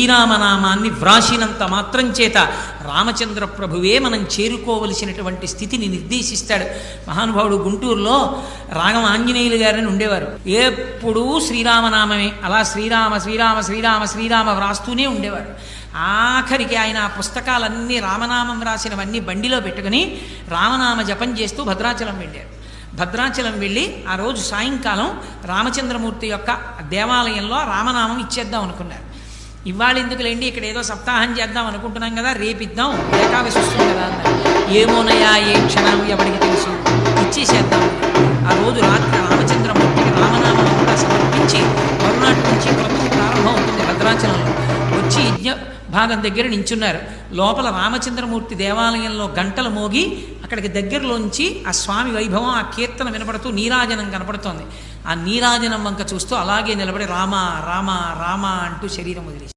శ్రీరామనామాన్ని వ్రాసినంత మాత్రం చేత రామచంద్ర ప్రభువే మనం చేరుకోవలసినటువంటి స్థితిని నిర్దేశిస్తాడు. మహానుభావుడు గుంటూరులో రాగం ఆంజనేయులు గారని ఉండేవారు. ఎప్పుడూ శ్రీరామనామమే, అలా శ్రీరామ శ్రీరామ శ్రీరామ శ్రీరామ వ్రాస్తూనే ఉండేవారు. ఆఖరికి ఆయన ఆ పుస్తకాలన్నీ రామనామం రాసినవన్నీ బండిలో పెట్టుకుని రామనామ జపం చేస్తూ భద్రాచలం వెళ్ళారు. భద్రాచలం వెళ్ళి ఆ రోజు సాయంకాలం రామచంద్రమూర్తి యొక్క దేవాలయంలో రామనామం ఇచ్చేద్దాం అనుకున్నారు. ఇవాళ ఎందుకులేండి, ఇక్కడ ఏదో సప్తాహం చేద్దాం అనుకుంటున్నాం కదా, రేపిద్దాం, ఏకాదశి వస్తుంది కదా అన్నారు. ఏమోనయా ఏ క్షణం ఎవరికి తెలుసు, ఇచ్చేసేద్దాం. ఆ రోజు రాత్రి రామచంద్రమూర్తికి రామనామం అంతా సమర్పించి మరునాటి నుంచి వ్రతం ప్రారంభం అవుతుంది. భద్రాచలంలో వచ్చి యజ్ఞ భాగం దగ్గర నించున్నారు. లోపల రామచంద్రమూర్తి దేవాలయంలో గంటలు మోగి అక్కడికి దగ్గరలోంచి ఆ స్వామి వైభవం, ఆ కీర్తన వినపడుతూ నీరాజనం కనపడుతోంది. ఆ నీరాజనం వంక చూస్తూ అలాగే నిలబడి రామ రామ రామ అంటూ శరీరం వదిలేసి